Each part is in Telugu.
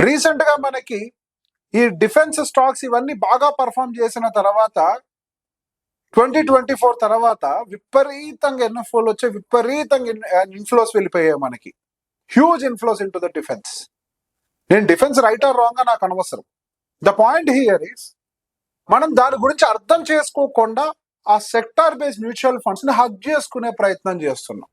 రీసెంట్ గా మనకి ఈ డిఫెన్స్ స్టాక్స్ ఇవన్నీ బాగా పర్ఫామ్ చేసిన తర్వాత 2024 తర్వాత విపరీతంగా ఎన్ఎఫ్ఓలు వచ్చే విపరీతంగా ఇన్ఫ్లోస్ వెళ్ళిపోయాయి మనకి. Huge inflows in to the defence. నేను డిఫెన్స్ రైట్ ఆర్ రాంగ్ గా నాకు అనవసరం. ద పాయింట్ హియర్ ఈస్ మనం దాని గురించి అర్థం చేసుకోకుండా ఆ సెక్టార్ బేస్డ్ మ్యూచువల్ ఫండ్స్ ని హక్ చేసుకునే ప్రయత్నం చేస్తున్నాం.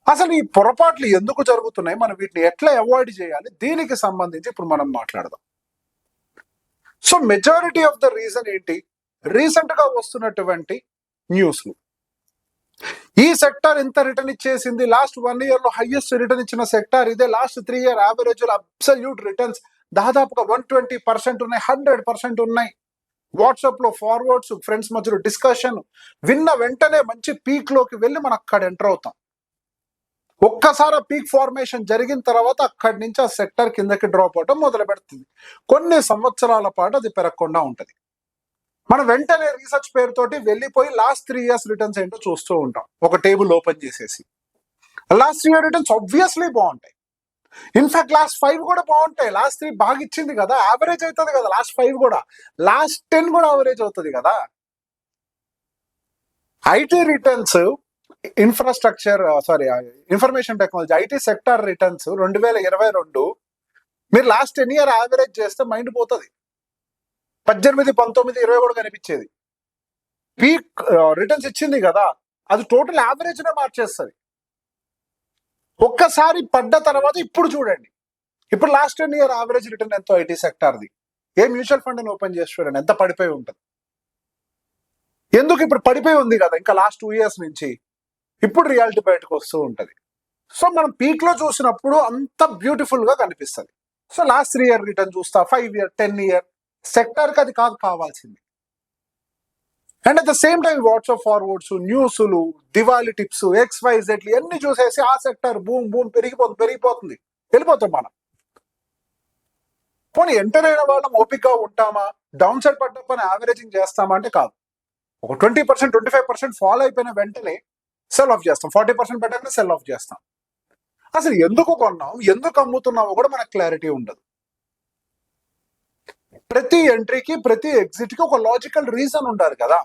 అసలు ఈ పొరపాట్లు ఎందుకు జరుగుతున్నాయి, మనం వీటిని ఎట్లా అవాయిడ్ చేయాలి, దీనికి సంబంధించి ఇప్పుడు మనం మాట్లాడదాం. So majority of the reason ఏంటి? రీసెంట్ గా వస్తున్నటువంటి న్యూస్లు. ఈ సెక్టార్ ఇంత రిటర్న్ ఇచ్చేసింది, లాస్ట్ 1 year లో హైయెస్ట్ రిటర్న్ ఇచ్చిన సెక్టార్ ఇదే, last 3 year average absolute returns దాదాపుగా 120% ఉన్నాయి, 100% ఉన్నాయి. వాట్సాప్ లో ఫార్వర్డ్స్, ఫ్రెండ్స్ మధ్యలో డిస్కషన్, విన్న వెంటనే మంచి పీక్ లోకి వెళ్ళి మనం అక్కడ ఎంటర్ అవుతాం. ఒక్కసారి పీక్ ఫార్మేషన్ జరిగిన తర్వాత అక్కడి నుంచి ఆ సెక్టర్ కిందకి డ్రాప్ అవటం మొదలు పెడుతుంది. కొన్ని సంవత్సరాల పాటు అది పెరగకుండా ఉంటది. మనం వెంటనే రీసెర్చ్ పేరుతోటి వెళ్ళిపోయి లాస్ట్ 3 years రిటర్న్స్ ఏంటో చూస్తూ ఉంటాం. ఒక టేబుల్ ఓపెన్ చేసేసి లాస్ట్ 3 year రిటర్న్స్ ఆబ్వియస్లీ బాగుంటాయి. ఇన్ఫాక్ట్ లాస్ట్ 5 కూడా బాగుంటాయి. లాస్ట్ 3 బాగా ఇచ్చింది కదా, యావరేజ్ అవుతుంది కదా. లాస్ట్ 5 కూడా, లాస్ట్ 10 కూడా యావరేజ్ అవుతుంది కదా. IT returns, information technology, IT sector returns 2022 మీరు లాస్ట్ 10 year యావరేజ్ చేస్తే మైండ్ పోతుంది. 18, 19, 20 కూడా కనిపించేది. పీక్ రిటర్న్స్ ఇచ్చింది కదా, అది టోటల్ యావరేజ్ నే మార్చేస్తుంది. ఒక్కసారి పడ్డ తర్వాత ఇప్పుడు చూడండి, ఇప్పుడు లాస్ట్ 10 year యావరేజ్ రిటర్న్ ఎంతో ఐటీ సెక్టార్ది. ఏ మ్యూచువల్ ఫండ్ ని ఓపెన్ చేసి చూడండి ఎంత పడిపోయి ఉంటుంది. ఎందుకు ఇప్పుడు పడిపోయి ఉంది కదా, ఇంకా లాస్ట్ 2 years నుంచి ఇప్పుడు రియాలిటీ బయటకు వస్తూ ఉంటది. సో మనం పీక్ లో చూసినప్పుడు అంత బ్యూటిఫుల్ గా కనిపిస్తుంది. సో లాస్ట్ 3 year రిటర్న్ చూస్తా, 5 year, 10 year సెక్టార్ కి అది కాదు కావాల్సింది. And at the same time WhatsApp forwards, న్యూస్లు, దివాళీ టిప్స్, XYZ అన్ని చూసేసి ఆ సెక్టార్ బూమ్ బూమ్ పెరిగిపోతుంది వెళ్ళిపోతాం మనం. పోనీ ఎంటర్ అయిన వాళ్ళం ఓపికగా ఉంటామా, డౌన్ సైడ్ పడ్డప్పని యావరేజింగ్ చేస్తామా అంటే కాదు. ఒక 20%, 25% ఫాలో అయిపోయిన వెంటనే సెల్ ఆఫ్ చేస్తాం. 40% పెట్టగానే సెల్ ఆఫ్ చేస్తాం. అసలు ఎందుకు కొన్నాం, ఎందుకు అమ్ముతున్నామో కూడా మనకు క్లారిటీ ఉండదు. ప్రతి ఎంట్రీకి, ప్రతి ఎగ్జిట్ కి ఒక లాజికల్ రీజన్ ఉండాలి కదా.